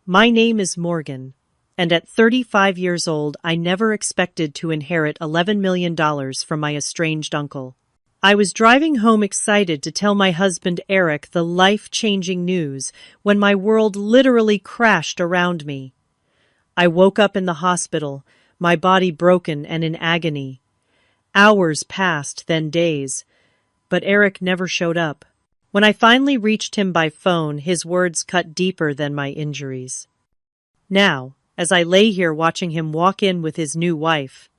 My name is Morgan, and at 35 years old, I never expected to inherit $11 million from my estranged uncle. I was driving home excited to tell my husband Eric the life-changing news when my world literally crashed around me. I woke up in the hospital, my body broken and in agony. Hours passed, then days, but Eric never showed up. When I finally reached him by phone, his words cut deeper than my injuries. Now, as I lay here watching him walk in with his new wife,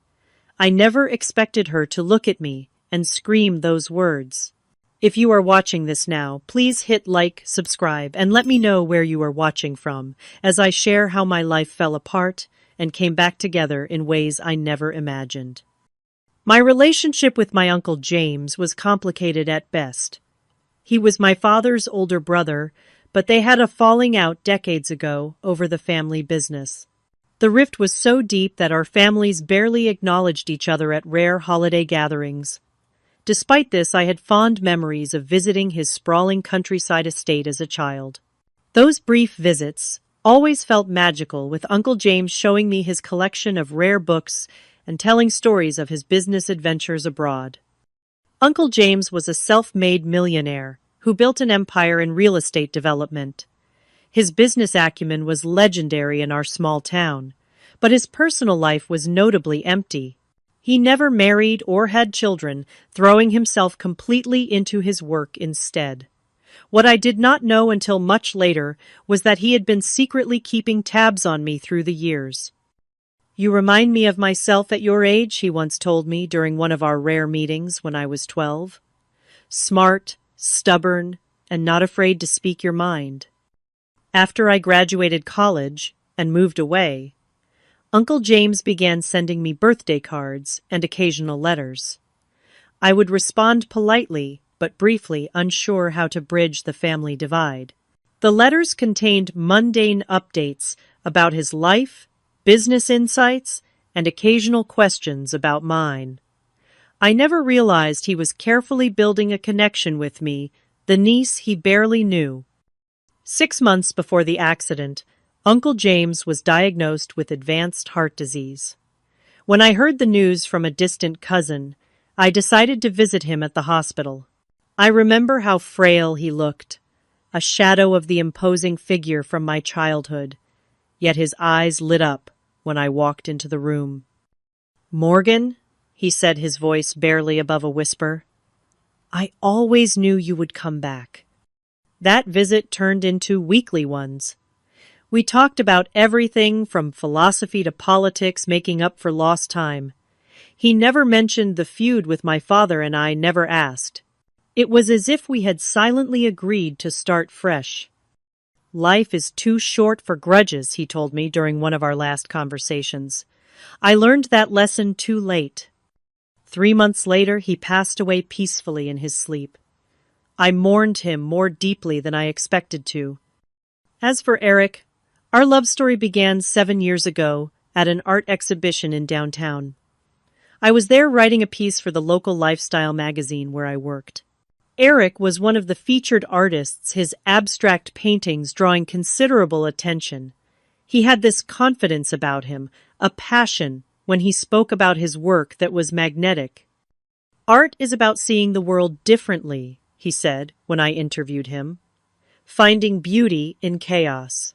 I never expected her to look at me and scream those words. If you are watching this now, please hit like, subscribe, and let me know where you are watching from, as I share how my life fell apart and came back together in ways I never imagined. My relationship with my Uncle James was complicated at best. He was my father's older brother, but they had a falling out decades ago over the family business. The rift was so deep that our families barely acknowledged each other at rare holiday gatherings. Despite this, I had fond memories of visiting his sprawling countryside estate as a child. Those brief visits always felt magical, with Uncle James showing me his collection of rare books and telling stories of his business adventures abroad. Uncle James was a self-made millionaire who built an empire in real estate development. His business acumen was legendary in our small town, but his personal life was notably empty. He never married or had children, throwing himself completely into his work instead. What I did not know until much later was that he had been secretly keeping tabs on me through the years. "You remind me of myself at your age," he once told me during one of our rare meetings when I was 12. "Smart, stubborn, and not afraid to speak your mind." After I graduated college and moved away, Uncle James began sending me birthday cards and occasional letters. I would respond politely, but briefly, unsure how to bridge the family divide. The letters contained mundane updates about his life, business insights, and occasional questions about mine. I never realized he was carefully building a connection with me, the niece he barely knew. 6 months before the accident, Uncle James was diagnosed with advanced heart disease. When I heard the news from a distant cousin, I decided to visit him at the hospital. I remember how frail he looked, a shadow of the imposing figure from my childhood, yet his eyes lit up when I walked into the room. "Morgan," he said, his voice barely above a whisper, "I always knew you would come back." That visit turned into weekly ones. We talked about everything from philosophy to politics, making up for lost time. He never mentioned the feud with my father, and I never asked. It was as if we had silently agreed to start fresh. "Life is too short for grudges," he told me during one of our last conversations. I learned that lesson too late. 3 months later, he passed away peacefully in his sleep. I mourned him more deeply than I expected to. As for Eric, our love story began 7 years ago at an art exhibition in downtown. I was there writing a piece for the local lifestyle magazine where I worked. Eric was one of the featured artists, his abstract paintings drawing considerable attention. He had this confidence about him, a passion when he spoke about his work that was magnetic. "Art is about seeing the world differently," he said when I interviewed him, "finding beauty in chaos."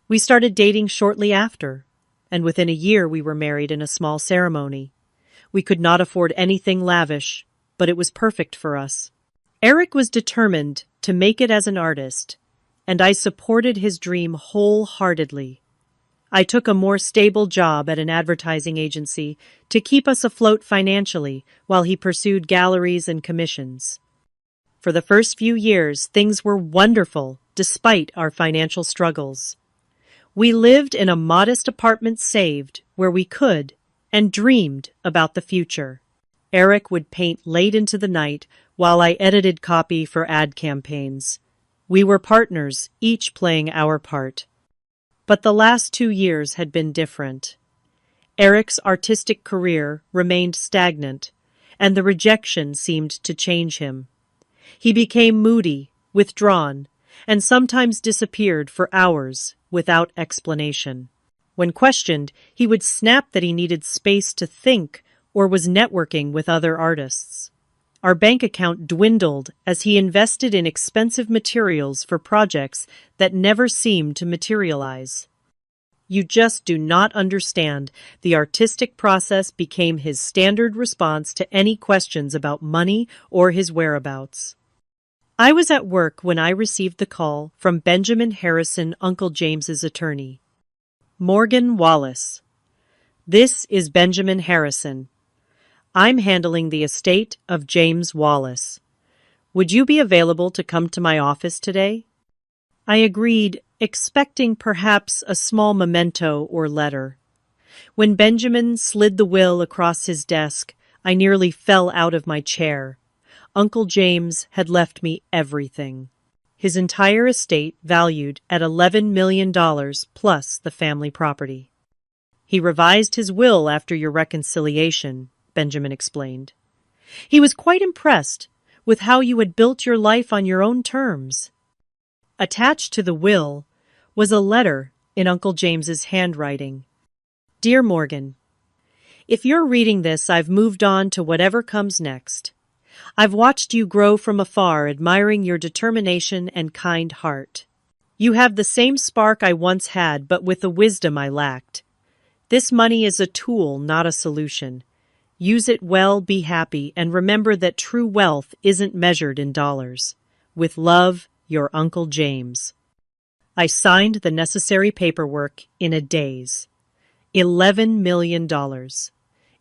We started dating shortly after, and within a year we were married in a small ceremony. We could not afford anything lavish, but it was perfect for us. Eric was determined to make it as an artist, and I supported his dream wholeheartedly. I took a more stable job at an advertising agency to keep us afloat financially while he pursued galleries and commissions. For the first few years, things were wonderful despite our financial struggles. We lived in a modest apartment, saved where we could, and dreamed about the future. Eric would paint late into the night while I edited copy for ad campaigns. We were partners, each playing our part. But the last 2 years had been different. Eric's artistic career remained stagnant, and the rejection seemed to change him. He became moody, withdrawn, and sometimes disappeared for hours without explanation. When questioned, he would snap that he needed space to think or was networking with other artists. Our bank account dwindled as he invested in expensive materials for projects that never seemed to materialize. You just do not understand. The artistic process became his standard response to any questions about money or his whereabouts. I was at work when I received the call from Benjamin Harrison, Uncle James's attorney. Morgan Wallace. This is Benjamin Harrison. I'm handling the estate of James Wallace. Would you be available to come to my office today? I agreed, expecting perhaps a small memento or letter. When Benjamin slid the will across his desk, I nearly fell out of my chair. Uncle James had left me everything. His entire estate valued at $11 million plus the family property. He revised his will after your reconciliation, Benjamin explained. He was quite impressed with how you had built your life on your own terms. Attached to the will was a letter in Uncle James's handwriting. Dear Morgan, if you're reading this, I've moved on to whatever comes next. I've watched you grow from afar, admiring your determination and kind heart. You have the same spark I once had, but with the wisdom I lacked. This money is a tool, not a solution. Use it well, be happy, and remember that true wealth isn't measured in dollars. With love, your Uncle James. I signed the necessary paperwork in a daze. $11 million.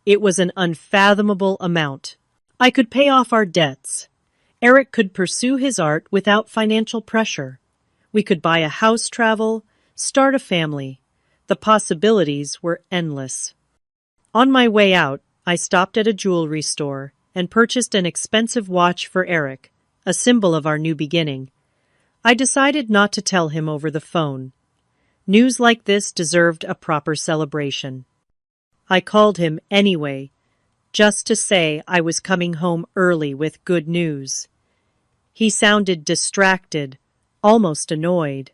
It was an unfathomable amount. I could pay off our debts. Eric could pursue his art without financial pressure. We could buy a house, travel, start a family. The possibilities were endless. On my way out, I stopped at a jewelry store and purchased an expensive watch for Eric, a symbol of our new beginning. I decided not to tell him over the phone. News like this deserved a proper celebration. I called him anyway, just to say I was coming home early with good news. He sounded distracted, almost annoyed.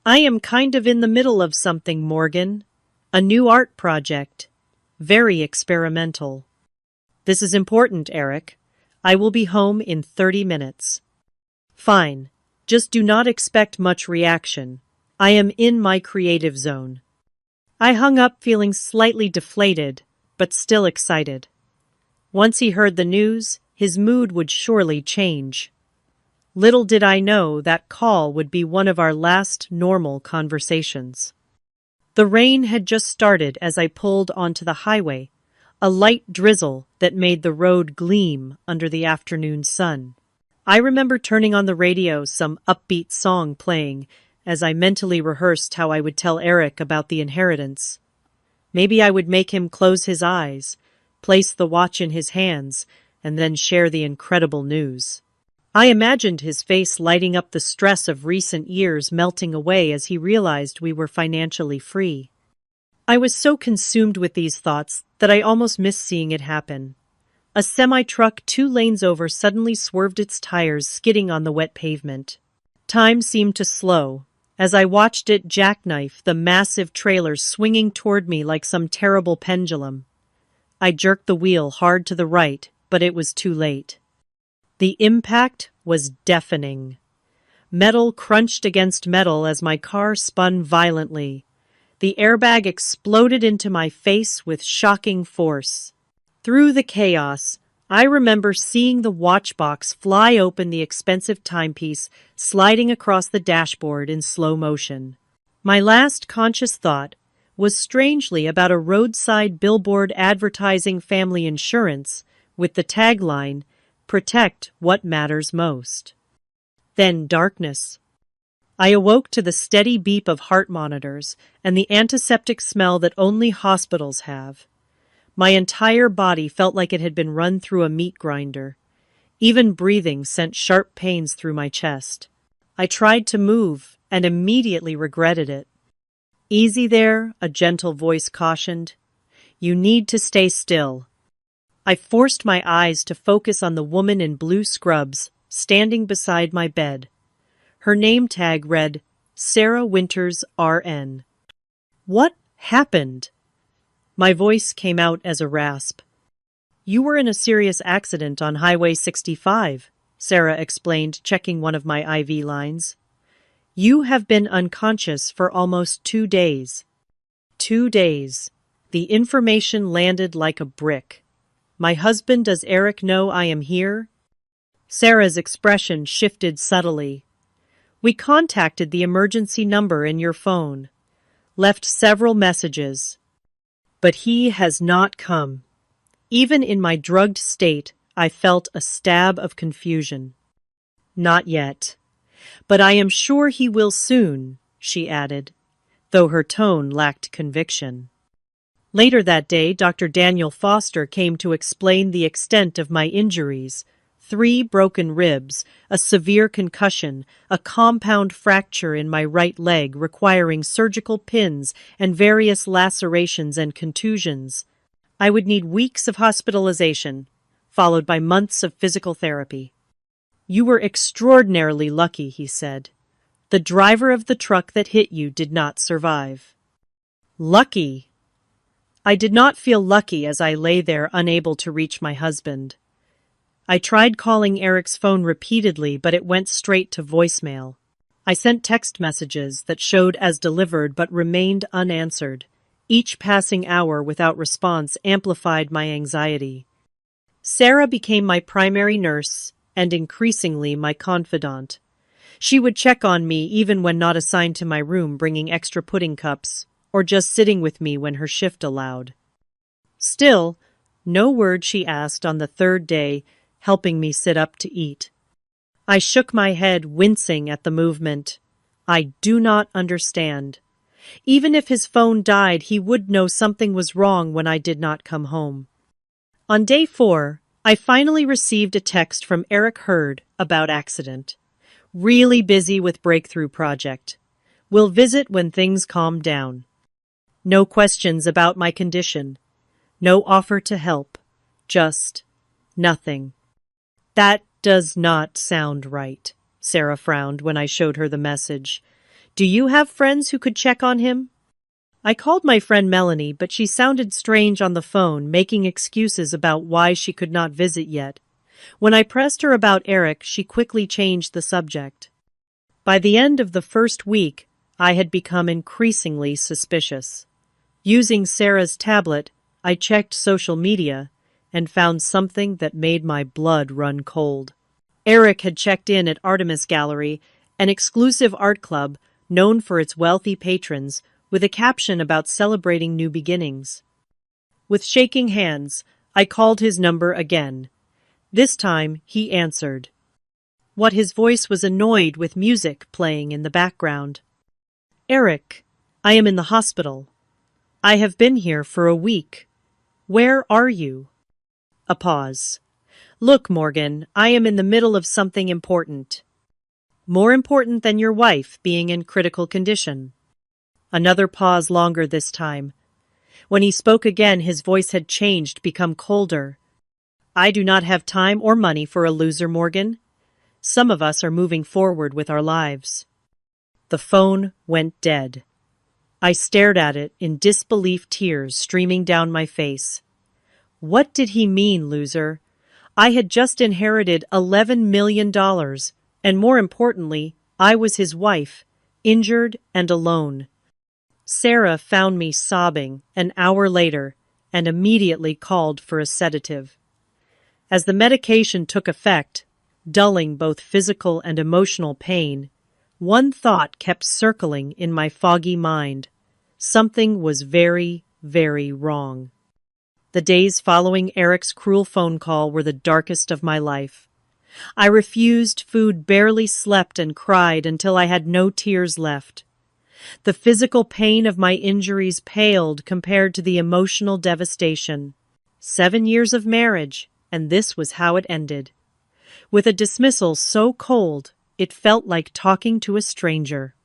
I am kind of in the middle of something, Morgan. A new art project. Very experimental. This is important, Eric. I will be home in 30 minutes. Fine. Just do not expect much reaction. I am in my creative zone. I hung up feeling slightly deflated, but still excited. Once he heard the news, his mood would surely change. Little did I know that call would be one of our last normal conversations. The rain had just started as I pulled onto the highway, a light drizzle that made the road gleam under the afternoon sun. I remember turning on the radio, some upbeat song playing, as I mentally rehearsed how I would tell Eric about the inheritance. Maybe I would make him close his eyes, place the watch in his hands, and then share the incredible news. I imagined his face lighting up, the stress of recent years melting away as he realized we were financially free. I was so consumed with these thoughts that I almost missed seeing it happen. A semi-truck 2 lanes over suddenly swerved its tires, skidding on the wet pavement. Time seemed to slow, as I watched it jackknife, the massive trailer swinging toward me like some terrible pendulum. I jerked the wheel hard to the right, but it was too late. The impact was deafening. Metal crunched against metal as my car spun violently. The airbag exploded into my face with shocking force. Through the chaos, I remember seeing the watch box fly open, the expensive timepiece sliding across the dashboard in slow motion. My last conscious thought was strangely about a roadside billboard advertising family insurance with the tagline, "Protect what matters most." Then darkness. I awoke to the steady beep of heart monitors and the antiseptic smell that only hospitals have. My entire body felt like it had been run through a meat grinder. Even breathing sent sharp pains through my chest. I tried to move and immediately regretted it. "Easy there," a gentle voice cautioned. "You need to stay still." I forced my eyes to focus on the woman in blue scrubs standing beside my bed. Her name tag read, Sarah Winters, RN. What happened? My voice came out as a rasp. You were in a serious accident on Highway 65, Sarah explained, checking one of my IV lines. You have been unconscious for almost 2 days. 2 days. The information landed like a brick. My husband, does Eric know I am here? Sarah's expression shifted subtly. We contacted the emergency number in your phone. Left several messages. But he has not come. Even in my drugged state, I felt a stab of confusion. Not yet. But I am sure he will soon, she added, though her tone lacked conviction. Later that day, Dr. Daniel Foster came to explain the extent of my injuries: 3 broken ribs, a severe concussion, a compound fracture in my right leg requiring surgical pins, and various lacerations and contusions. I would need weeks of hospitalization, followed by months of physical therapy. You were extraordinarily lucky, he said. The driver of the truck that hit you did not survive. Lucky? I did not feel lucky as I lay there unable to reach my husband. I tried calling Eric's phone repeatedly, but it went straight to voicemail. I sent text messages that showed as delivered but remained unanswered. Each passing hour without response amplified my anxiety. Sarah became my primary nurse and increasingly my confidant. She would check on me even when not assigned to my room, bringing extra pudding cups, or just sitting with me when her shift allowed. Still, no word, she asked on the 3rd day, helping me sit up to eat. I shook my head, wincing at the movement. I do not understand. Even if his phone died, he would know something was wrong when I did not come home. On day 4, I finally received a text from Eric Hurd about accident. Really busy with breakthrough project. Will visit when things calm down. No questions about my condition. No offer to help. Just nothing. That does not sound right, Sarah frowned when I showed her the message. Do you have friends who could check on him? I called my friend Melanie, but she sounded strange on the phone, making excuses about why she could not visit yet. When I pressed her about Eric, she quickly changed the subject. By the end of the first week, I had become increasingly suspicious. Using Sarah's tablet, I checked social media and found something that made my blood run cold. Eric had checked in at Artemis Gallery, an exclusive art club known for its wealthy patrons, with a caption about celebrating new beginnings. With shaking hands, I called his number again. This time, he answered. What, his voice was annoyed with music playing in the background. Eric, I am in the hospital. I have been here for a week. Where are you? A pause. Look, Morgan, I am in the middle of something important. More important than your wife being in critical condition. Another pause, longer this time. When he spoke again, his voice had changed, become colder. I do not have time or money for a loser, Morgan. Some of us are moving forward with our lives. The phone went dead. I stared at it in disbelief, tears streaming down my face. What did he mean, loser? I had just inherited $11 million, and more importantly, I was his wife, injured and alone. Sarah found me sobbing an hour later and immediately called for a sedative. As the medication took effect, dulling both physical and emotional pain, one thought kept circling in my foggy mind. Something was very, very wrong. The days following Eric's cruel phone call were the darkest of my life. I refused food, barely slept, and cried until I had no tears left. The physical pain of my injuries paled compared to the emotional devastation. 7 years of marriage, and this was how it ended. With a dismissal so cold, it felt like talking to a stranger.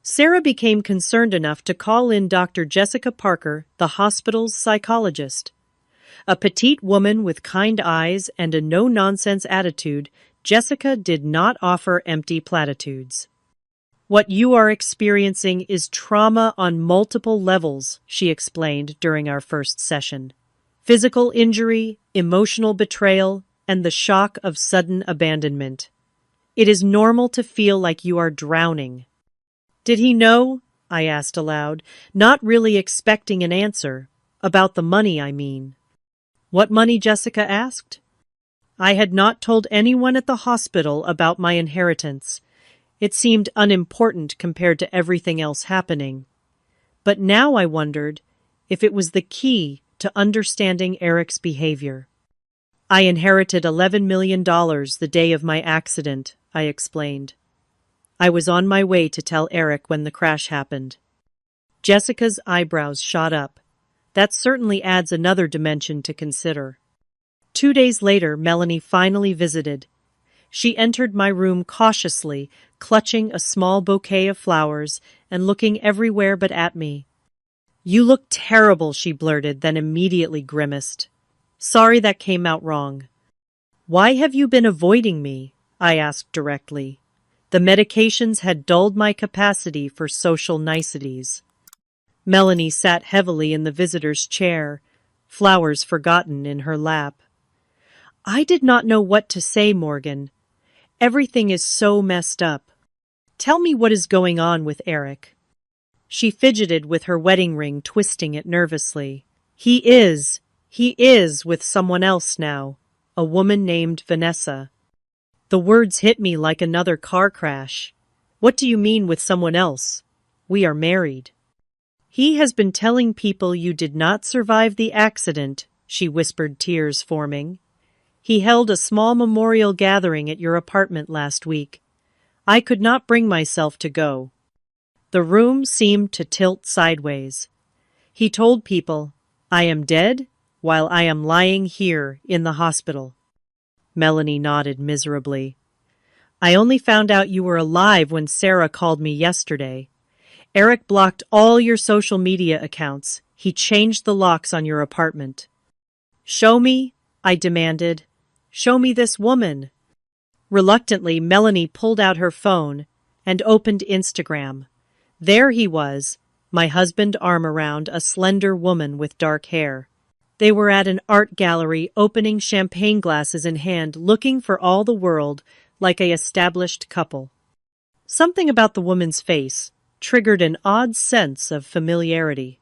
Sarah became concerned enough to call in Dr. Jessica Parker, the hospital's psychologist. A petite woman with kind eyes and a no-nonsense attitude, Jessica did not offer empty platitudes. What you are experiencing is trauma on multiple levels, she explained during our first session. Physical injury, emotional betrayal, and the shock of sudden abandonment. It is normal to feel like you are drowning. Did he know? I asked aloud, not really expecting an answer. About the money, I mean. What money? Jessica asked. I had not told anyone at the hospital about my inheritance. It seemed unimportant compared to everything else happening. But now I wondered if it was the key to understanding Eric's behavior. I inherited $11 million the day of my accident, I explained. I was on my way to tell Eric when the crash happened. Jessica's eyebrows shot up. That certainly adds another dimension to consider. 2 days later, Melanie finally visited. She entered my room cautiously, clutching a small bouquet of flowers and looking everywhere but at me. "You look terrible," she blurted, then immediately grimaced. "Sorry that came out wrong." "Why have you been avoiding me?" I asked directly. The medications had dulled my capacity for social niceties. Melanie sat heavily in the visitor's chair, flowers forgotten in her lap. "I did not know what to say, Morgan. Everything is so messed up. Tell me what is going on with Eric." She fidgeted with her wedding ring, twisting it nervously. He is with someone else now, a woman named Vanessa." The words hit me like another car crash. "What do you mean with someone else? We are married." "He has been telling people you did not survive the accident," she whispered, tears forming. "He held a small memorial gathering at your apartment last week. I could not bring myself to go." The room seemed to tilt sideways. "He told people, I am dead while I am lying here in the hospital." Melanie nodded miserably. "I only found out you were alive when Sarah called me yesterday. Eric blocked all your social media accounts. He changed the locks on your apartment." "Show me," I demanded. "Show me this woman." Reluctantly, Melanie pulled out her phone and opened Instagram. There he was, my husband arm around a slender woman with dark hair. They were at an art gallery, opening champagne glasses in hand, looking for all the world like a established couple. Something about the woman's face triggered an odd sense of familiarity.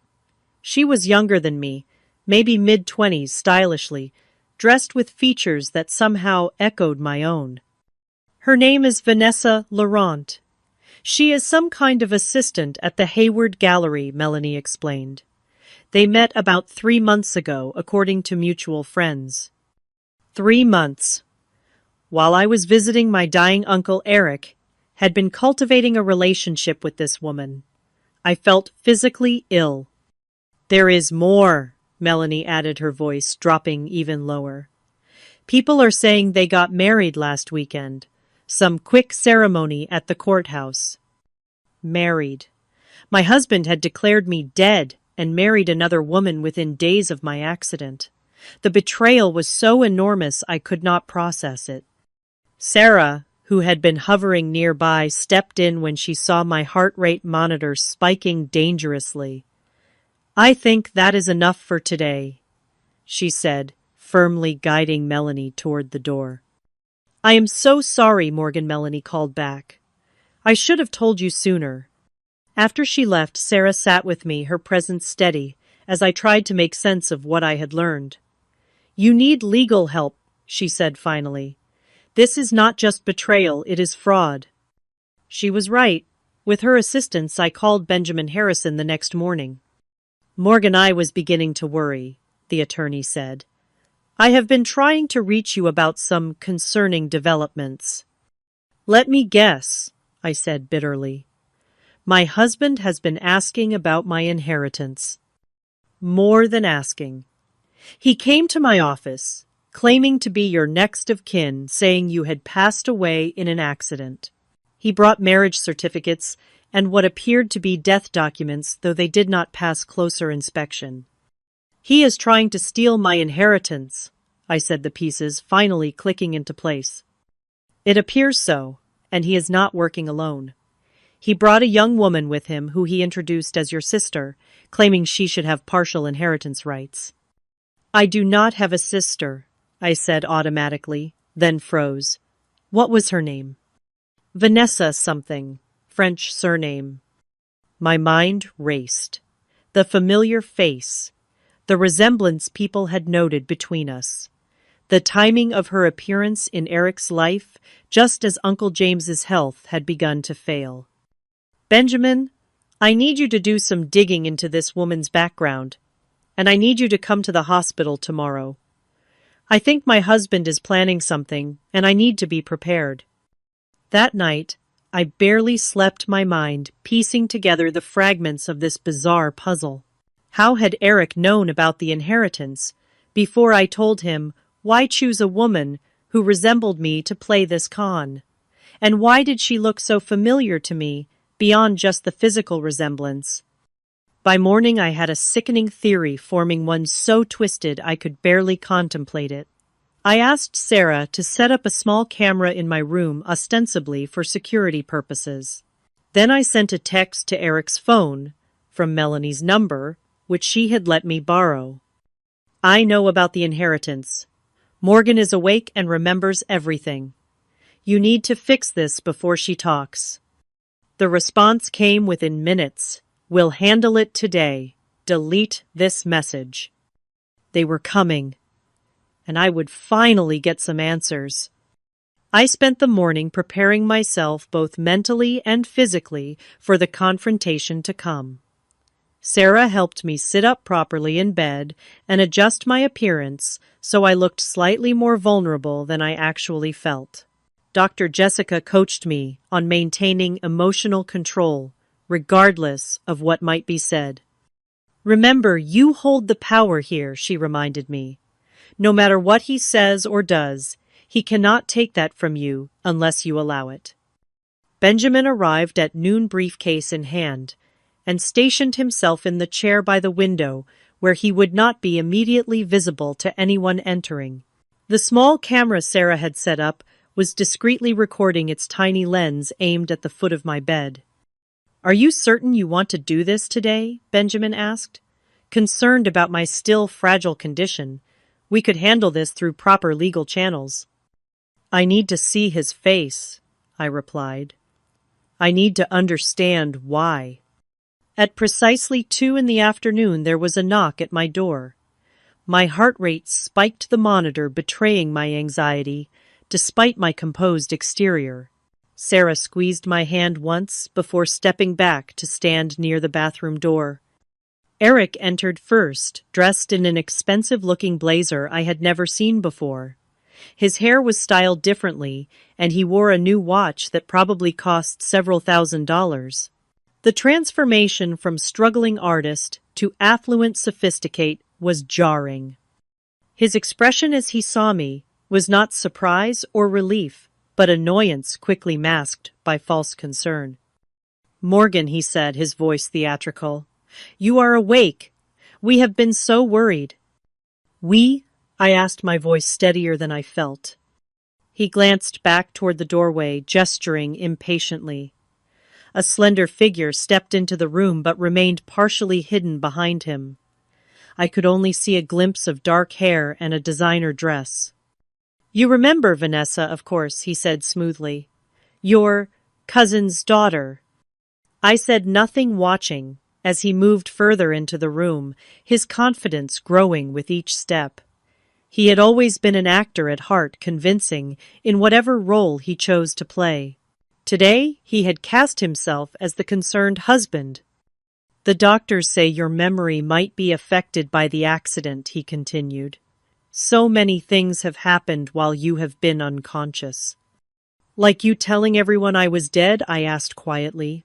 She was younger than me, maybe mid-20s, stylishly, dressed with features that somehow echoed my own. "Her name is Vanessa Laurent. She is some kind of assistant at the Hayward Gallery," Melanie explained. "They met about 3 months ago, according to mutual friends." 3 months. While I was visiting my dying uncle, Eric had been cultivating a relationship with this woman. I felt physically ill. "There is more," Melanie added, her voice dropping even lower. "People are saying they got married last weekend. Some quick ceremony at the courthouse." Married. My husband had declared me dead and married another woman within days of my accident. The betrayal was so enormous I could not process it. Sarah, who had been hovering nearby, stepped in when she saw my heart rate monitor spiking dangerously. "I think that is enough for today," she said, firmly guiding Melanie toward the door. "I am so sorry, Morgan," Melanie called back. "I should have told you sooner." After she left, Sarah sat with me, her presence steady, as I tried to make sense of what I had learned. "You need legal help," she said finally. "This is not just betrayal, it is fraud." She was right. With her assistance, I called Benjamin Harrison the next morning. "Morgan, I was beginning to worry," the attorney said. "I have been trying to reach you about some concerning developments." "Let me guess," I said bitterly. "My husband has been asking about my inheritance." "More than asking. He came to my office, claiming to be your next of kin, saying you had passed away in an accident. He brought marriage certificates and what appeared to be death documents, though they did not pass closer inspection. He is trying to steal my inheritance," I said, the pieces finally clicking into place. It appears so, and he is not working alone. He brought a young woman with him who he introduced as your sister, claiming she should have partial inheritance rights. I do not have a sister, I said automatically, then froze. What was her name? Vanessa something, French surname. My mind raced. The familiar face, the resemblance people had noted between us. The timing of her appearance in Eric's life, just as Uncle James's health had begun to fail. Benjamin, I need you to do some digging into this woman's background, and I need you to come to the hospital tomorrow. I think my husband is planning something, and I need to be prepared. That night, I barely slept, my mind piecing together the fragments of this bizarre puzzle. How had Eric known about the inheritance before I told him why choose a woman who resembled me to play this con? And why did she look so familiar to me beyond just the physical resemblance? By morning I had a sickening theory forming one so twisted I could barely contemplate it. I asked Sarah to set up a small camera in my room ostensibly for security purposes. Then I sent a text to Eric's phone from Melanie's number, which she had let me borrow. I know about the inheritance. Morgan is awake and remembers everything. You need to fix this before she talks. The response came within minutes. We'll handle it today. Delete this message. They were coming, and I would finally get some answers. I spent the morning preparing myself both mentally and physically for the confrontation to come. Sarah helped me sit up properly in bed and adjust my appearance so I looked slightly more vulnerable than I actually felt. Dr. Jessica coached me on maintaining emotional control, regardless of what might be said. Remember, you hold the power here, she reminded me. No matter what he says or does, he cannot take that from you unless you allow it. Benjamin arrived at noon, briefcase in hand, and stationed himself in the chair by the window where he would not be immediately visible to anyone entering. The small camera Sarah had set up was discreetly recording its tiny lens aimed at the foot of my bed. Are you certain you want to do this today? Benjamin asked. Concerned about my still fragile condition, we could handle this through proper legal channels. I need to see his face, I replied. I need to understand why. At precisely 2 p.m, there was a knock at my door. My heart rate spiked, the monitor betraying my anxiety, despite my composed exterior. Sarah squeezed my hand once before stepping back to stand near the bathroom door. Eric entered first, dressed in an expensive-looking blazer I had never seen before. His hair was styled differently, and he wore a new watch that probably cost several $1,000s. The transformation from struggling artist to affluent sophisticate was jarring. His expression as he saw me was not surprise or relief, but annoyance quickly masked by false concern. Morgan, he said, his voice theatrical. You are awake. We have been so worried. We? I asked, my voice steadier than I felt. He glanced back toward the doorway, gesturing impatiently. A slender figure stepped into the room but remained partially hidden behind him. I could only see a glimpse of dark hair and a designer dress. You remember Vanessa, of course, he said smoothly. Your cousin's daughter. I said nothing, watching as he moved further into the room, his confidence growing with each step. He had always been an actor at heart, convincing in whatever role he chose to play. Today, he had cast himself as the concerned husband. The doctors say your memory might be affected by the accident, he continued. So many things have happened while you have been unconscious. Like you telling everyone I was dead? I asked quietly.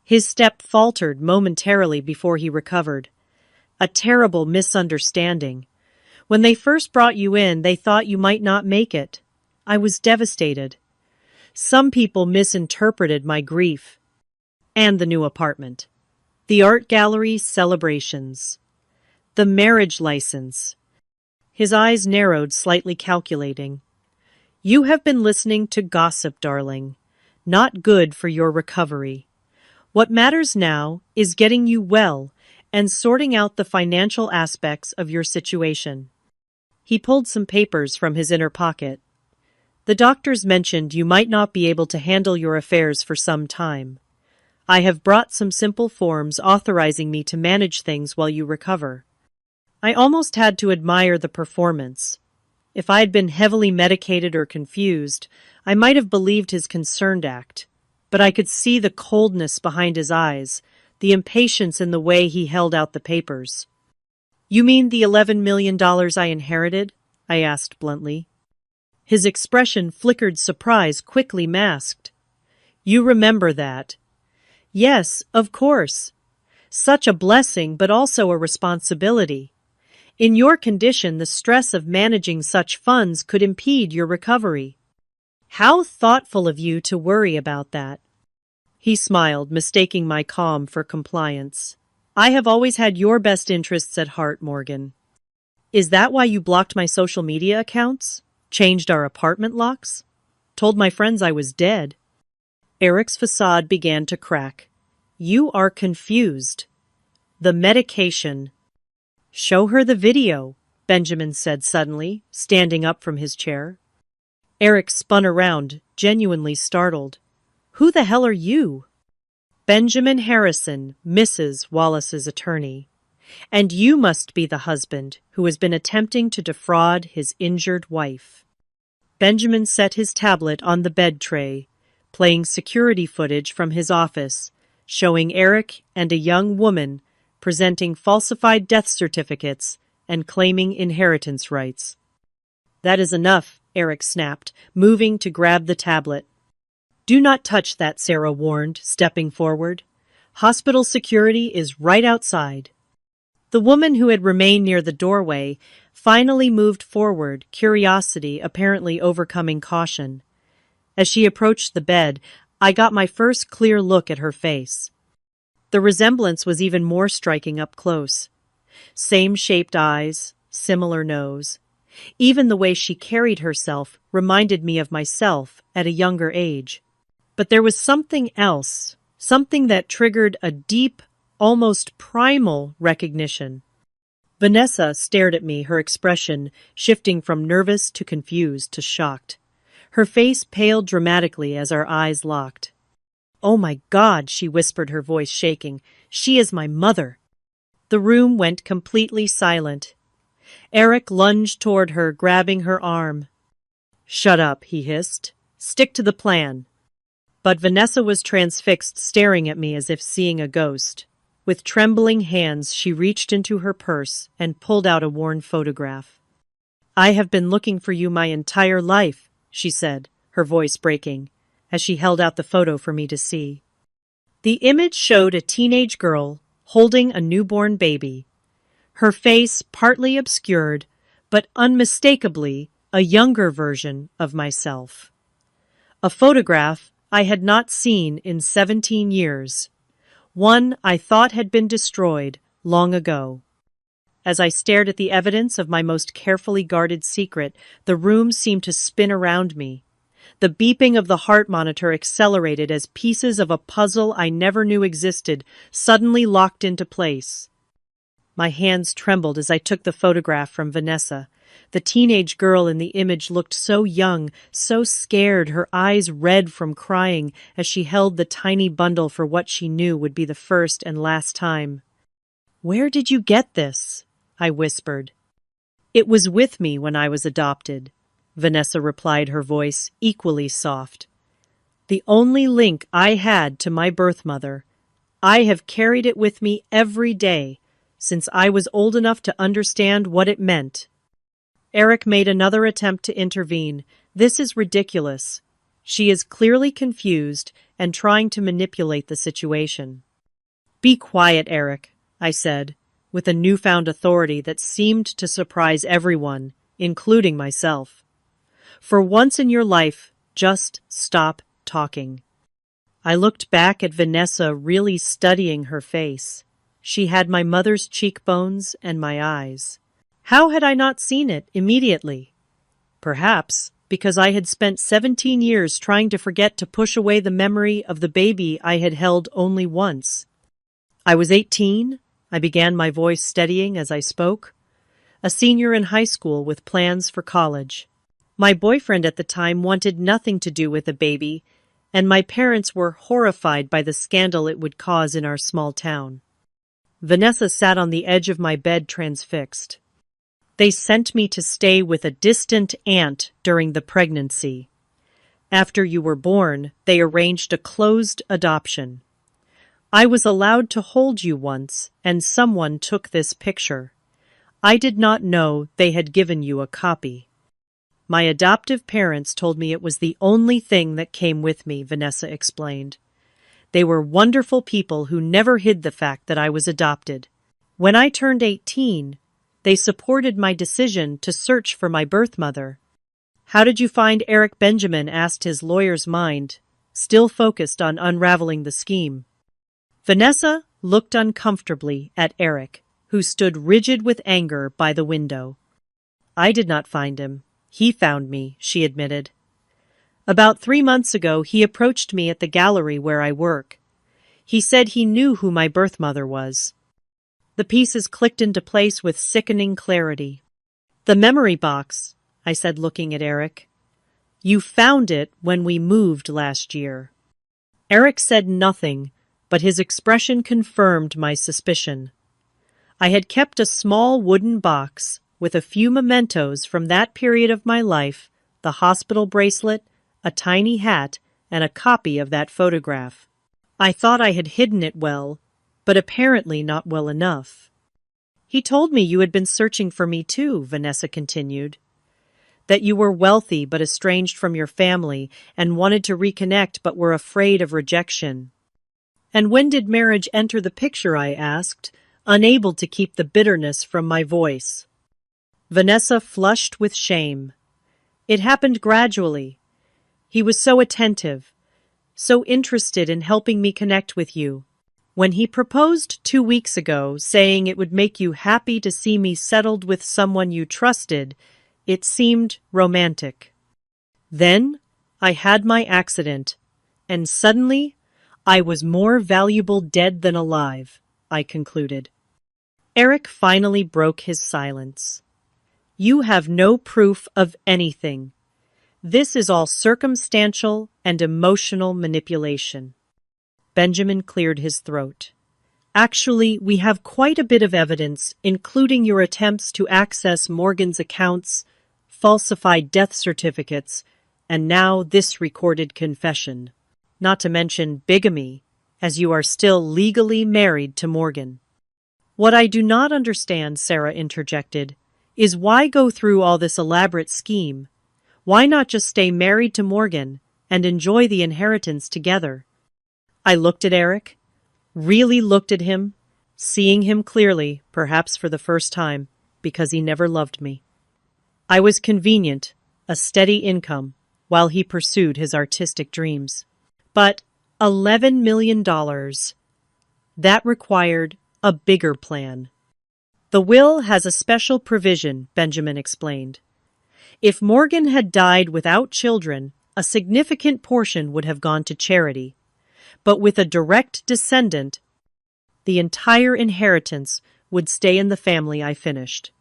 His step faltered momentarily before he recovered. A terrible misunderstanding. When they first brought you in, they thought you might not make it. I was devastated. Some people misinterpreted my grief. And the new apartment. The art gallery celebrations. The marriage license. His eyes narrowed, slightly calculating. You have been listening to gossip, darling. Not good for your recovery. What matters now is getting you well and sorting out the financial aspects of your situation. He pulled some papers from his inner pocket. The doctors mentioned you might not be able to handle your affairs for some time. I have brought some simple forms authorizing me to manage things while you recover. I almost had to admire the performance. If I had been heavily medicated or confused, I might have believed his concerned act. But I could see the coldness behind his eyes, the impatience in the way he held out the papers. You mean the $11 million I inherited? I asked bluntly. His expression flickered surprise, quickly masked. You remember that? Yes, of course. Such a blessing, but also a responsibility. In your condition, the stress of managing such funds could impede your recovery. How thoughtful of you to worry about that. He smiled, mistaking my calm for compliance. I have always had your best interests at heart, Morgan. Is that why you blocked my social media accounts? Changed our apartment locks? Told my friends I was dead? Eric's facade began to crack. You are confused. The medication. Show her the video, Benjamin said suddenly, standing up from his chair. Eric spun around, genuinely startled. Who the hell are you? Benjamin Harrison, Mrs. Wallace's attorney. And you must be the husband who has been attempting to defraud his injured wife. Benjamin set his tablet on the bed tray, playing security footage from his office, showing Eric and a young woman presenting falsified death certificates and claiming inheritance rights. That is enough, Eric snapped, moving to grab the tablet. Do not touch that, Sarah warned, stepping forward. Hospital security is right outside. The woman who had remained near the doorway finally moved forward, curiosity apparently overcoming caution. As she approached the bed, I got my first clear look at her face. The resemblance was even more striking up close. Same shaped eyes, similar nose. Even the way she carried herself reminded me of myself at a younger age. But there was something else, something that triggered a deep, almost primal recognition. Vanessa stared at me, her expression shifting from nervous to confused to shocked. Her face paled dramatically as our eyes locked. Oh my God, she whispered, her voice shaking. She is my mother. The room went completely silent. Eric lunged toward her, grabbing her arm. Shut up, he hissed. Stick to the plan. But Vanessa was transfixed, staring at me as if seeing a ghost. With trembling hands, she reached into her purse and pulled out a worn photograph. I have been looking for you my entire life, she said, her voice breaking, as she held out the photo for me to see. The image showed a teenage girl holding a newborn baby, her face partly obscured, but unmistakably a younger version of myself. A photograph I had not seen in 17 years. One I thought had been destroyed long ago. As I stared at the evidence of my most carefully guarded secret, the room seemed to spin around me. The beeping of the heart monitor accelerated as pieces of a puzzle I never knew existed suddenly locked into place. My hands trembled as I took the photograph from Vanessa. The teenage girl in the image looked so young, so scared, her eyes red from crying as she held the tiny bundle for what she knew would be the first and last time. Where did you get this? I whispered. It was with me when I was adopted, Vanessa replied, her voice equally soft. The only link I had to my birth mother. I have carried it with me every day since I was old enough to understand what it meant. Eric made another attempt to intervene. This is ridiculous. She is clearly confused and trying to manipulate the situation. Be quiet, Eric, I said, with a newfound authority that seemed to surprise everyone, including myself. For once in your life, just stop talking. I looked back at Vanessa, really studying her face. She had my mother's cheekbones and my eyes. How had I not seen it immediately? Perhaps because I had spent 17 years trying to forget to push away the memory of the baby I had held only once. I was 18, I began, my voice steadying as I spoke, a senior in high school with plans for college. My boyfriend at the time wanted nothing to do with a baby, and my parents were horrified by the scandal it would cause in our small town. Vanessa sat on the edge of my bed transfixed. They sent me to stay with a distant aunt during the pregnancy. After you were born, they arranged a closed adoption. I was allowed to hold you once, and someone took this picture. I did not know they had given you a copy. My adoptive parents told me it was the only thing that came with me, Vanessa explained. They were wonderful people who never hid the fact that I was adopted. When I turned 18, they supported my decision to search for my birth mother. How did you find Eric Benjamin? Asked his lawyer's mind, still focused on unraveling the scheme. Vanessa looked uncomfortably at Eric, who stood rigid with anger by the window. I did not find him. He found me, she admitted. About 3 months ago, he approached me at the gallery where I work. He said he knew who my birth mother was. The pieces clicked into place with sickening clarity. The memory box, I said, looking at Eric. You found it when we moved last year. Eric said nothing, but his expression confirmed my suspicion. I had kept a small wooden box with a few mementos from that period of my life, the hospital bracelet, a tiny hat, and a copy of that photograph. I thought I had hidden it well, but apparently not well enough. He told me you had been searching for me too, Vanessa continued. That you were wealthy but estranged from your family and wanted to reconnect but were afraid of rejection. And when did marriage enter the picture? I asked, unable to keep the bitterness from my voice. Vanessa flushed with shame. It happened gradually. He was so attentive, so interested in helping me connect with you. When he proposed 2 weeks ago, saying it would make you happy to see me settled with someone you trusted, it seemed romantic. Then I had my accident, and suddenly I was more valuable dead than alive, I concluded. Eric finally broke his silence. You have no proof of anything. This is all circumstantial and emotional manipulation. Benjamin cleared his throat. Actually, we have quite a bit of evidence, including your attempts to access Morgan's accounts, falsified death certificates, and now this recorded confession. Not to mention bigamy, as you are still legally married to Morgan. What I do not understand, Sarah interjected, is why go through all this elaborate scheme? Why not just stay married to Morgan and enjoy the inheritance together? I looked at Eric, really looked at him, seeing him clearly, perhaps for the first time, because he never loved me. I was convenient, a steady income, while he pursued his artistic dreams. But $11 million, that required a bigger plan. The will has a special provision, Benjamin explained. If Morgan had died without children, a significant portion would have gone to charity. But with a direct descendant, the entire inheritance would stay in the family, I finished.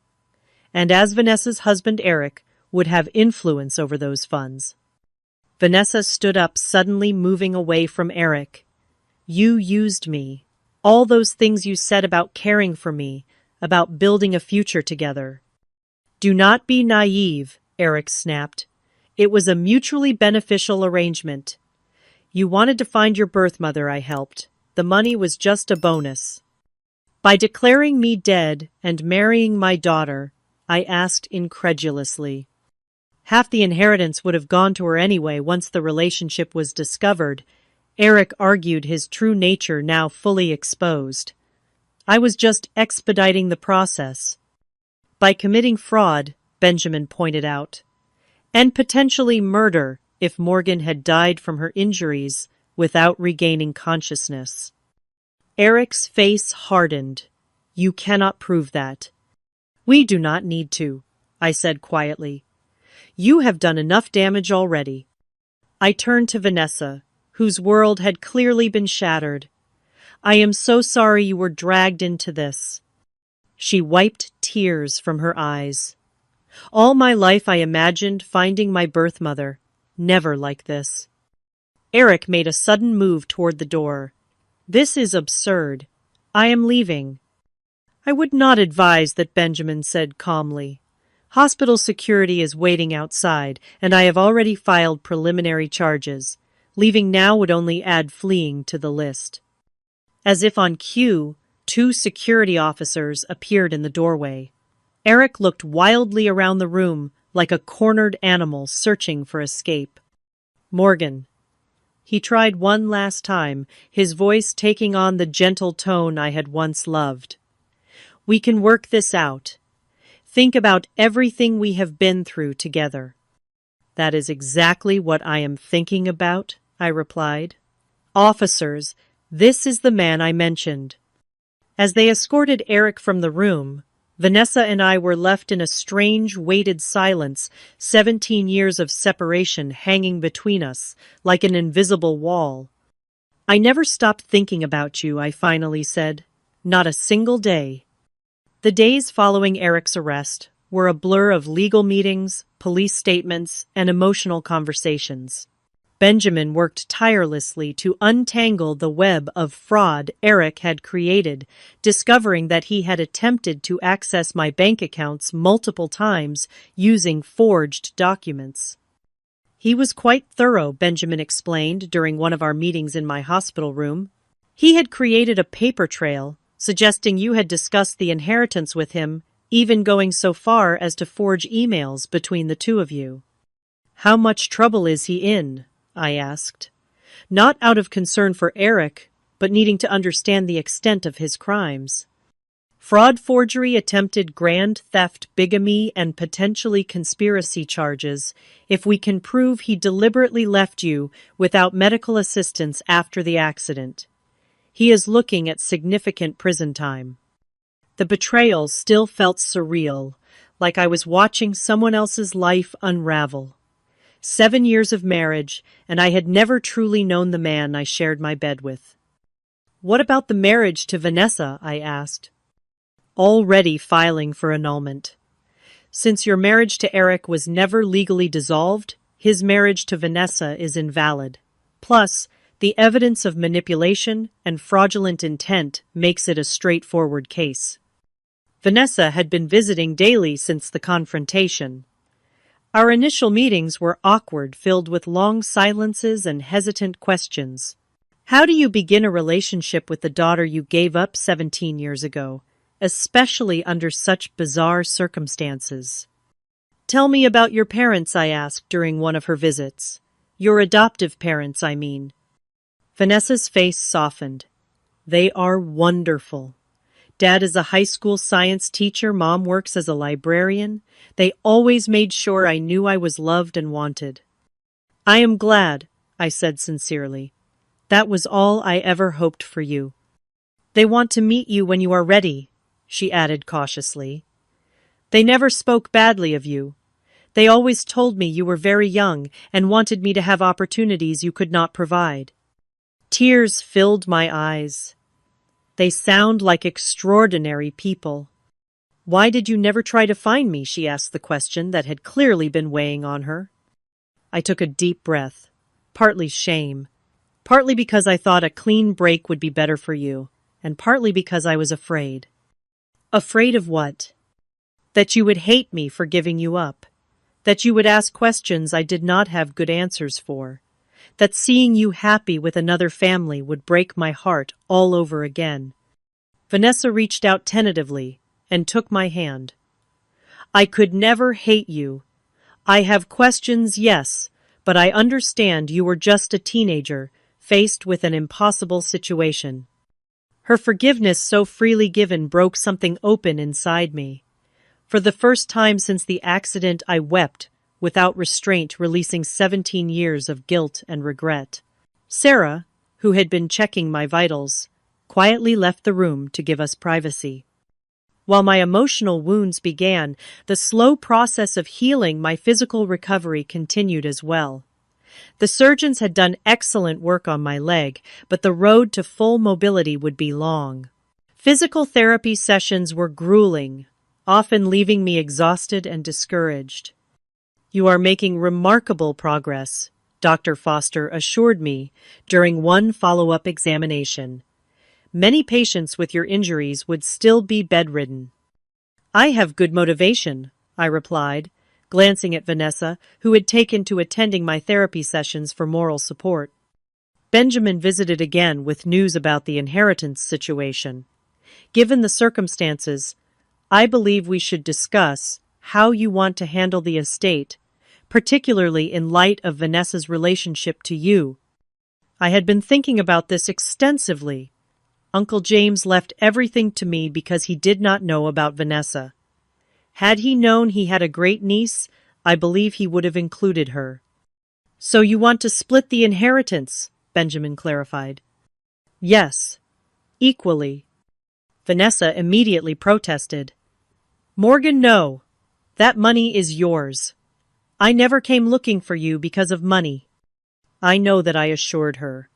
And as Vanessa's husband Eric would have influence over those funds. Vanessa stood up, suddenly moving away from Eric. You used me. All those things you said about caring for me, about building a future together. Do not be naive, Eric snapped. It was a mutually beneficial arrangement. You wanted to find your birth mother, I helped. The money was just a bonus. By declaring me dead and marrying my daughter, I asked incredulously. Half the inheritance would have gone to her anyway once the relationship was discovered. Eric argued, his true nature now fully exposed. I was just expediting the process. By committing fraud, Benjamin pointed out, and potentially murder if Morgan had died from her injuries without regaining consciousness. Eric's face hardened. You cannot prove that. We do not need to, I said quietly. You have done enough damage already." I turned to Vanessa, whose world had clearly been shattered. "I am so sorry you were dragged into this." She wiped tears from her eyes. "All my life I imagined finding my birth mother. Never like this." Eric made a sudden move toward the door. "This is absurd. I am leaving." "I would not advise that," Benjamin said calmly. "Hospital security is waiting outside, and I have already filed preliminary charges. Leaving now would only add fleeing to the list." As if on cue, 2 security officers appeared in the doorway. Eric looked wildly around the room like a cornered animal searching for escape. "Morgan." He tried one last time, his voice taking on the gentle tone I had once loved. "We can work this out. Think about everything we have been through together." "That is exactly what I am thinking about," I replied. "Officers, this is the man I mentioned." As they escorted Eric from the room, Vanessa and I were left in a strange, weighted silence, 17 years of separation hanging between us, like an invisible wall. "I never stopped thinking about you," I finally said. "Not a single day." The days following Eric's arrest were a blur of legal meetings, police statements, and emotional conversations. Benjamin worked tirelessly to untangle the web of fraud Eric had created, discovering that he had attempted to access my bank accounts multiple times using forged documents. "He was quite thorough," Benjamin explained during one of our meetings in my hospital room. "He had created a paper trail, suggesting you had discussed the inheritance with him, even going so far as to forge emails between the two of you." "How much trouble is he in?" I asked. Not out of concern for Eric, but needing to understand the extent of his crimes. "Fraud, forgery, attempted grand theft, bigamy, and potentially conspiracy charges, if we can prove he deliberately left you without medical assistance after the accident. He is looking at significant prison time." The betrayal still felt surreal, like I was watching someone else's life unravel. 7 years of marriage, and I had never truly known the man I shared my bed with. "What about the marriage to Vanessa?" I asked. "Already filing for annulment. Since your marriage to Eric was never legally dissolved, his marriage to Vanessa is invalid. Plus, the evidence of manipulation and fraudulent intent makes it a straightforward case." Vanessa had been visiting daily since the confrontation. Our initial meetings were awkward, filled with long silences and hesitant questions. "How do you begin a relationship with the daughter you gave up 17 years ago, especially under such bizarre circumstances?" "Tell me about your parents," I asked during one of her visits. "Your adoptive parents, I mean." Vanessa's face softened. "They are wonderful. Dad is a high school science teacher, Mom works as a librarian. They always made sure I knew I was loved and wanted." "I am glad," I said sincerely. "That was all I ever hoped for you." "They want to meet you when you are ready," she added cautiously. "They never spoke badly of you. They always told me you were very young and wanted me to have opportunities you could not provide." Tears filled my eyes. "They sound like extraordinary people." "Why did you never try to find me?" she asked the question that had clearly been weighing on her. I took a deep breath, partly shame, partly because I thought a clean break would be better for you, and partly because I was afraid. "Afraid of what?" "That you would hate me for giving you up. That you would ask questions I did not have good answers for. That seeing you happy with another family would break my heart all over again." Vanessa reached out tentatively and took my hand. "I could never hate you. I have questions, yes, but I understand you were just a teenager, faced with an impossible situation." Her forgiveness, so freely given, broke something open inside me. For the first time since the accident, I wept, without restraint, releasing 17 years of guilt and regret. Sarah, who had been checking my vitals, quietly left the room to give us privacy. While my emotional wounds began, the slow process of healing my physical recovery continued as well. The surgeons had done excellent work on my leg, but the road to full mobility would be long. Physical therapy sessions were grueling, often leaving me exhausted and discouraged. "You are making remarkable progress," Dr. Foster assured me during one follow-up examination. "Many patients with your injuries would still be bedridden." "I have good motivation," I replied, glancing at Vanessa, who had taken to attending my therapy sessions for moral support. Benjamin visited again with news about the inheritance situation. "Given the circumstances, I believe we should discuss how you want to handle the estate, particularly in light of Vanessa's relationship to you." I had been thinking about this extensively. Uncle James left everything to me because he did not know about Vanessa. Had he known he had a great niece, I believe he would have included her. "So you want to split the inheritance," Benjamin clarified. "Yes, equally." Vanessa immediately protested. "Morgan, no. That money is yours. I never came looking for you because of money." "I know that," I assured her.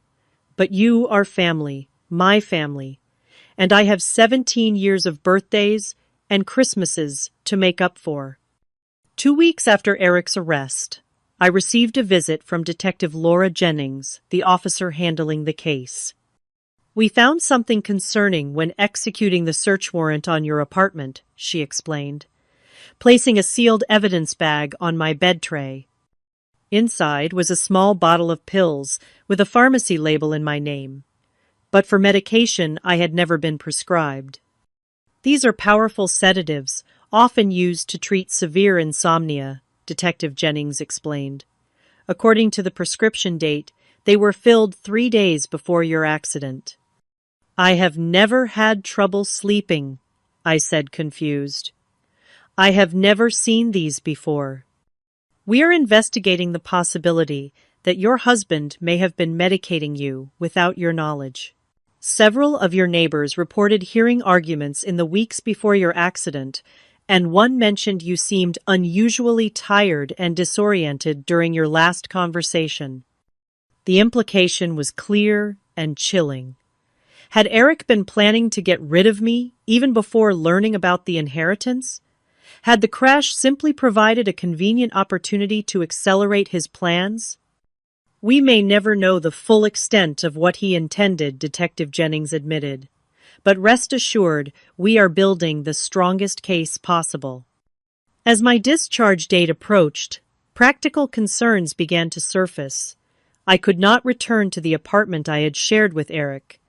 "But you are family, my family, and I have 17 years of birthdays and Christmases to make up for." 2 weeks after Eric's arrest, I received a visit from Detective Laura Jennings, the officer handling the case. "We found something concerning when executing the search warrant on your apartment," she explained, placing a sealed evidence bag on my bed tray. Inside was a small bottle of pills with a pharmacy label in my name, but for medication I had never been prescribed. "These are powerful sedatives, often used to treat severe insomnia," Detective Jennings explained. "According to the prescription date, they were filled 3 days before your accident." "I have never had trouble sleeping," I said, confused. "I have never seen these before." "We are investigating the possibility that your husband may have been medicating you without your knowledge. Several of your neighbors reported hearing arguments in the weeks before your accident, and one mentioned you seemed unusually tired and disoriented during your last conversation." The implication was clear and chilling. Had Eric been planning to get rid of me even before learning about the inheritance? Had the crash simply provided a convenient opportunity to accelerate his plans? "We may never know the full extent of what he intended," Detective Jennings admitted. "But rest assured, we are building the strongest case possible." As my discharge date approached, practical concerns began to surface. I could not return to the apartment I had shared with Eric,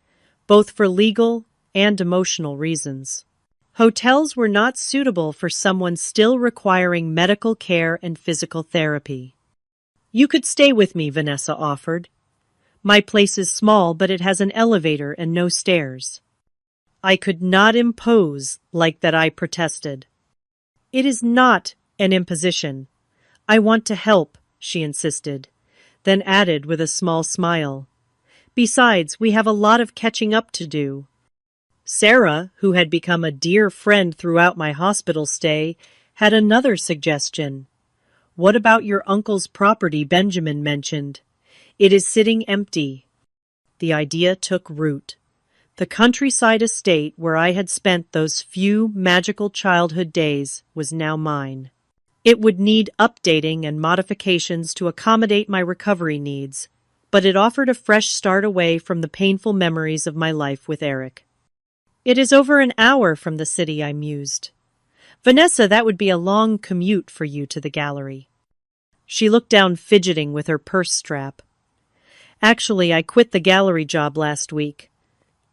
both for legal and emotional reasons. Hotels were not suitable for someone still requiring medical care and physical therapy. "You could stay with me," Vanessa offered. "My place is small, but it has an elevator and no stairs." I could not impose like that, I protested. "It is not an imposition. I want to help," she insisted, then added with a small smile. "Besides, we have a lot of catching up to do." Sarah, who had become a dear friend throughout my hospital stay, had another suggestion. "What about your uncle's property Benjamin mentioned? It is sitting empty." The idea took root. The countryside estate where I had spent those few magical childhood days was now mine. It would need updating and modifications to accommodate my recovery needs, but it offered a fresh start away from the painful memories of my life with Eric. "It is over an hour from the city," I mused. "Vanessa, that would be a long commute for you to the gallery." She looked down, fidgeting with her purse strap. "Actually, I quit the gallery job last week.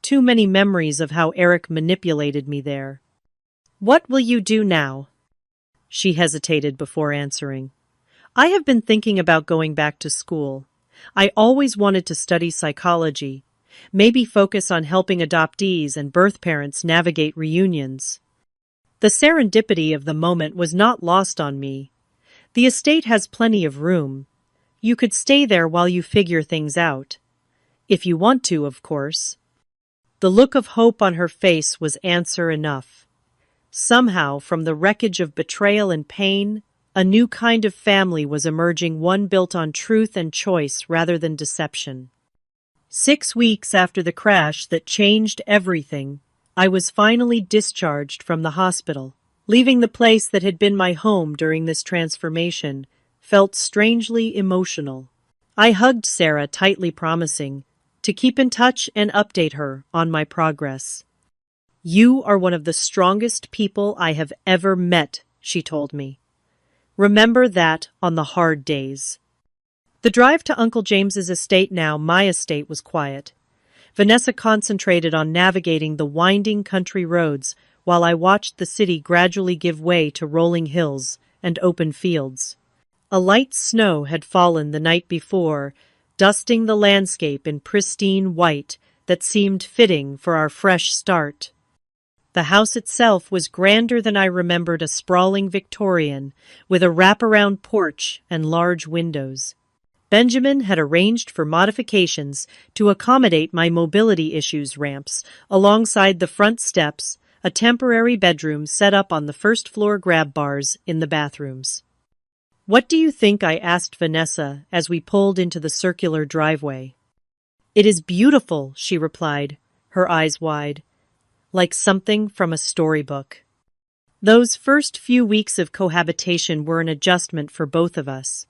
Too many memories of how Eric manipulated me there." "What will you do now?" She hesitated before answering. "I have been thinking about going back to school. I always wanted to study psychology, maybe focus on helping adoptees and birth parents navigate reunions." The serendipity of the moment was not lost on me. "The estate has plenty of room. You could stay there while you figure things out. If you want to, of course." The look of hope on her face was answer enough. Somehow, from the wreckage of betrayal and pain, a new kind of family was emerging, one built on truth and choice rather than deception. 6 weeks after the crash that changed everything, I was finally discharged from the hospital. Leaving the place that had been my home during this transformation felt strangely emotional. I hugged Sarah tightly, promising to keep in touch and update her on my progress. "You are one of the strongest people I have ever met," she told me. "Remember that on the hard days." The drive to Uncle James's estate, now my estate, was quiet. Vanessa concentrated on navigating the winding country roads while I watched the city gradually give way to rolling hills and open fields. A light snow had fallen the night before, dusting the landscape in pristine white that seemed fitting for our fresh start. The house itself was grander than I remembered, a sprawling Victorian, with a wraparound porch and large windows. Benjamin had arranged for modifications to accommodate my mobility issues: ramps alongside the front steps, a temporary bedroom set up on the first floor, grab bars in the bathrooms. "What do you think?" I asked Vanessa as we pulled into the circular driveway. "It is beautiful," she replied, her eyes wide, like something from a storybook. Those first few weeks of cohabitation were an adjustment for both of us.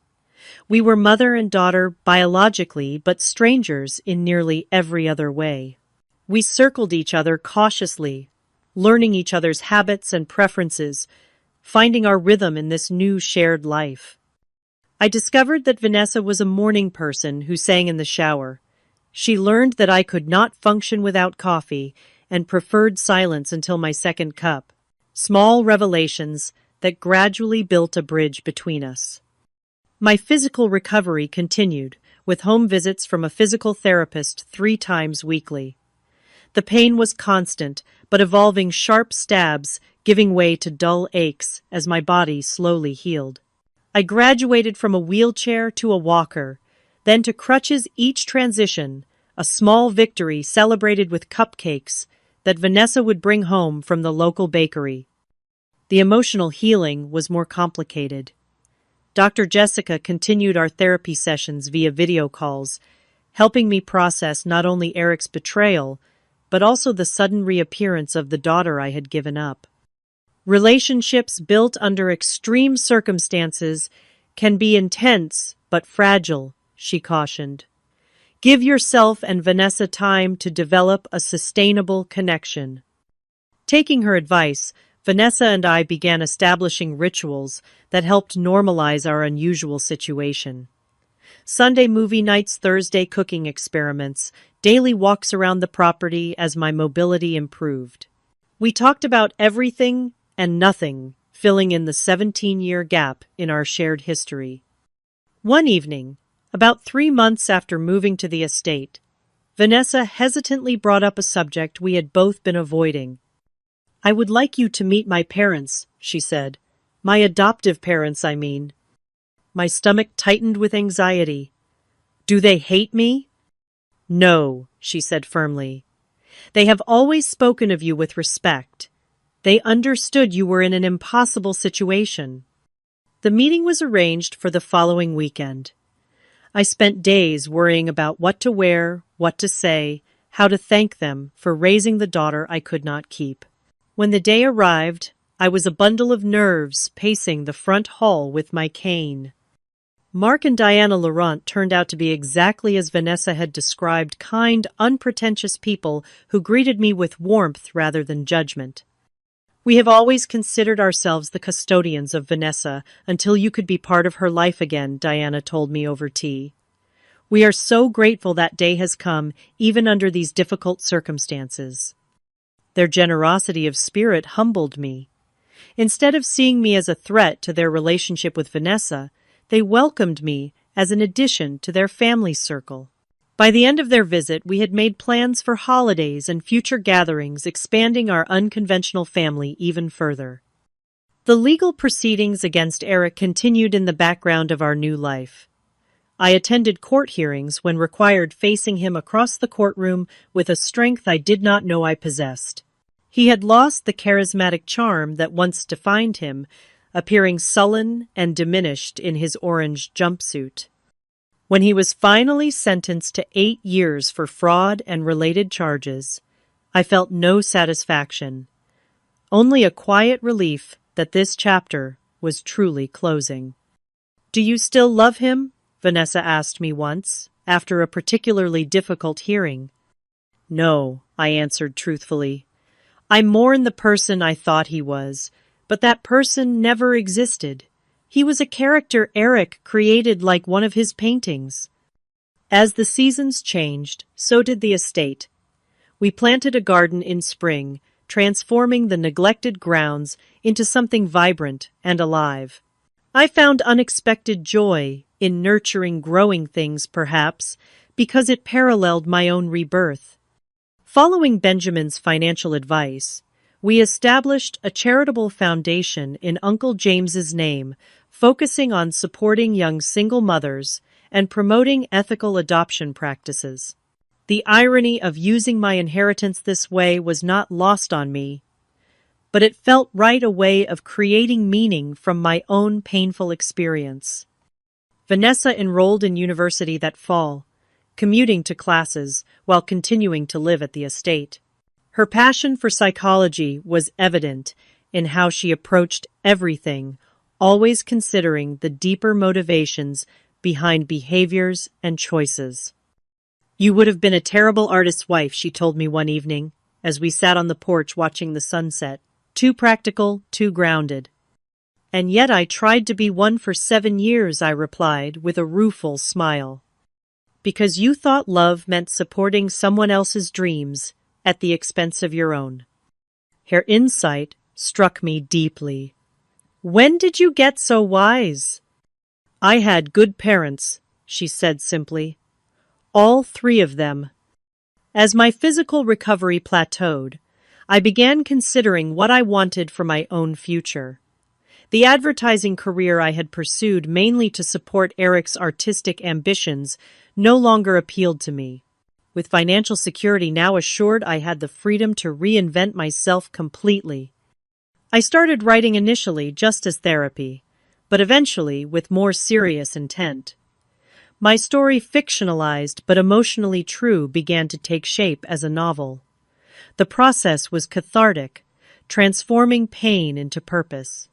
We were mother and daughter biologically, but strangers in nearly every other way. We circled each other cautiously, learning each other's habits and preferences, finding our rhythm in this new shared life. I discovered that Vanessa was a morning person who sang in the shower. She learned that I could not function without coffee and preferred silence until my second cup. Small revelations that gradually built a bridge between us. My physical recovery continued, with home visits from a physical therapist 3 times weekly. The pain was constant, but evolving, sharp stabs giving way to dull aches as my body slowly healed. I graduated from a wheelchair to a walker, then to crutches, each transition a small victory celebrated with cupcakes that Vanessa would bring home from the local bakery. The emotional healing was more complicated. Dr. Jessica continued our therapy sessions via video calls, helping me process not only Eric's betrayal, but also the sudden reappearance of the daughter I had given up. Relationships built under extreme circumstances can be intense but fragile, she cautioned. Give yourself and Vanessa time to develop a sustainable connection. Taking her advice, Vanessa and I began establishing rituals that helped normalize our unusual situation. Sunday movie nights, Thursday cooking experiments, daily walks around the property as my mobility improved. We talked about everything and nothing, filling in the 17-year gap in our shared history. One evening, about 3 months after moving to the estate, Vanessa hesitantly brought up a subject we had both been avoiding. "I would like you to meet my parents," she said. "My adoptive parents, I mean." My stomach tightened with anxiety. "Do they hate me?" "No," she said firmly. "They have always spoken of you with respect. They understood you were in an impossible situation." The meeting was arranged for the following weekend. I spent days worrying about what to wear, what to say, how to thank them for raising the daughter I could not keep. When the day arrived, I was a bundle of nerves pacing the front hall with my cane. Mark and Diana Laurent turned out to be exactly as Vanessa had described: kind, unpretentious people who greeted me with warmth rather than judgment. "We have always considered ourselves the custodians of Vanessa until you could be part of her life again," Diana told me over tea. "We are so grateful that day has come, even under these difficult circumstances." Their generosity of spirit humbled me. Instead of seeing me as a threat to their relationship with Vanessa, they welcomed me as an addition to their family circle. By the end of their visit, we had made plans for holidays and future gatherings, expanding our unconventional family even further. The legal proceedings against Eric continued in the background of our new life. I attended court hearings when required, facing him across the courtroom with a strength I did not know I possessed. He had lost the charismatic charm that once defined him, appearing sullen and diminished in his orange jumpsuit. When he was finally sentenced to 8 years for fraud and related charges, I felt no satisfaction, only a quiet relief that this chapter was truly closing. "Do you still love him?" Vanessa asked me once, after a particularly difficult hearing. "No," I answered truthfully. "I mourn the person I thought he was, but that person never existed. He was a character Eric created like one of his paintings." As the seasons changed, so did the estate. We planted a garden in spring, transforming the neglected grounds into something vibrant and alive. I found unexpected joy in nurturing growing things, perhaps, because it paralleled my own rebirth. Following Benjamin's financial advice, we established a charitable foundation in Uncle James's name, focusing on supporting young single mothers and promoting ethical adoption practices. The irony of using my inheritance this way was not lost on me, but it felt right a way of creating meaning from my own painful experience. Vanessa enrolled in university that fall, commuting to classes while continuing to live at the estate. Her passion for psychology was evident in how she approached everything, always considering the deeper motivations behind behaviors and choices. "You would have been a terrible artist's wife," she told me one evening, as we sat on the porch watching the sunset. "Too practical, too grounded." "And yet I tried to be one for 7 years," I replied with a rueful smile. "Because you thought love meant supporting someone else's dreams at the expense of your own." Her insight struck me deeply. "When did you get so wise?" "I had good parents," she said simply. "All 3 of them." As my physical recovery plateaued, I began considering what I wanted for my own future. The advertising career I had pursued mainly to support Eric's artistic ambitions no longer appealed to me. With financial security now assured, I had the freedom to reinvent myself completely. I started writing initially just as therapy, but eventually with more serious intent. My story, fictionalized but emotionally true, began to take shape as a novel. The process was cathartic, transforming pain into purpose.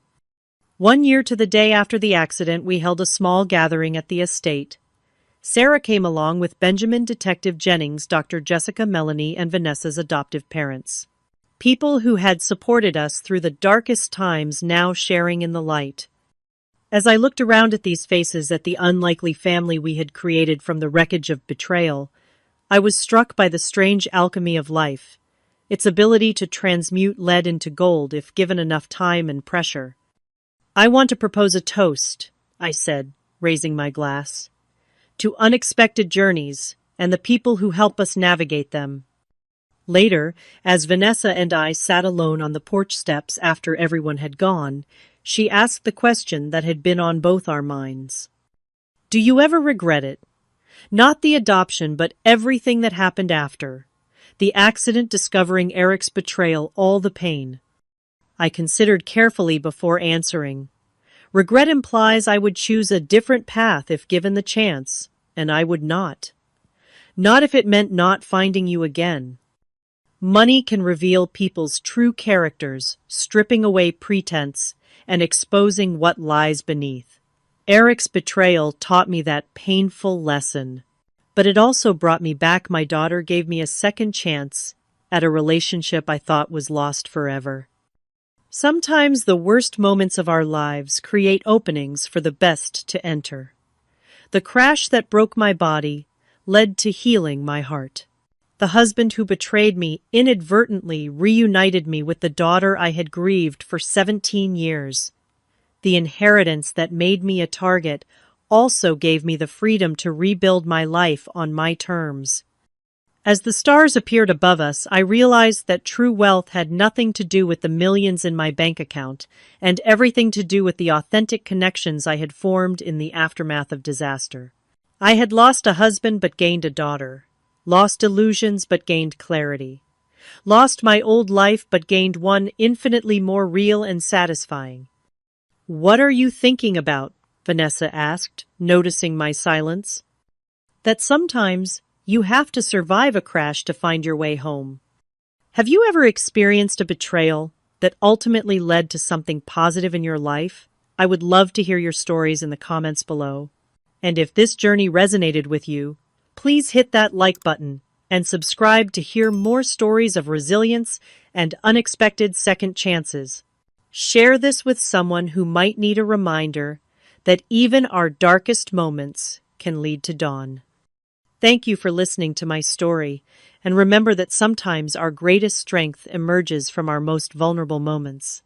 1 year to the day after the accident, we held a small gathering at the estate. Sarah came along with Benjamin, Detective Jennings, Dr. Jessica, Melanie, and Vanessa's adoptive parents. People who had supported us through the darkest times, now sharing in the light. As I looked around at these faces, at the unlikely family we had created from the wreckage of betrayal, I was struck by the strange alchemy of life, its ability to transmute lead into gold if given enough time and pressure. "I want to propose a toast," I said, raising my glass, "to unexpected journeys and the people who help us navigate them." Later, as Vanessa and I sat alone on the porch steps after everyone had gone, she asked the question that had been on both our minds. "Do you ever regret it? Not the adoption, but everything that happened after. The accident, discovering Eric's betrayal, all the pain." I considered carefully before answering. Regret implies I would choose a different path if given the chance, and I would not. Not if it meant not finding you again. Money can reveal people's true characters, stripping away pretense and exposing what lies beneath. Eric's betrayal taught me that painful lesson, but it also brought me back. My daughter gave me a second chance at a relationship I thought was lost forever. Sometimes the worst moments of our lives create openings for the best to enter. The crash that broke my body led to healing my heart. The husband who betrayed me inadvertently reunited me with the daughter I had grieved for 17 years. The inheritance that made me a target also gave me the freedom to rebuild my life on my terms. As the stars appeared above us, I realized that true wealth had nothing to do with the millions in my bank account, and everything to do with the authentic connections I had formed in the aftermath of disaster. I had lost a husband but gained a daughter, lost illusions but gained clarity. Lost my old life but gained one infinitely more real and satisfying. What are you thinking about? Vanessa asked, noticing my silence. That sometimes you have to survive a crash to find your way home. Have you ever experienced a betrayal that ultimately led to something positive in your life? I would love to hear your stories in the comments below. And if this journey resonated with you, please hit that like button and subscribe to hear more stories of resilience and unexpected second chances. Share this with someone who might need a reminder that even our darkest moments can lead to dawn. Thank you for listening to my story, and remember that sometimes our greatest strength emerges from our most vulnerable moments.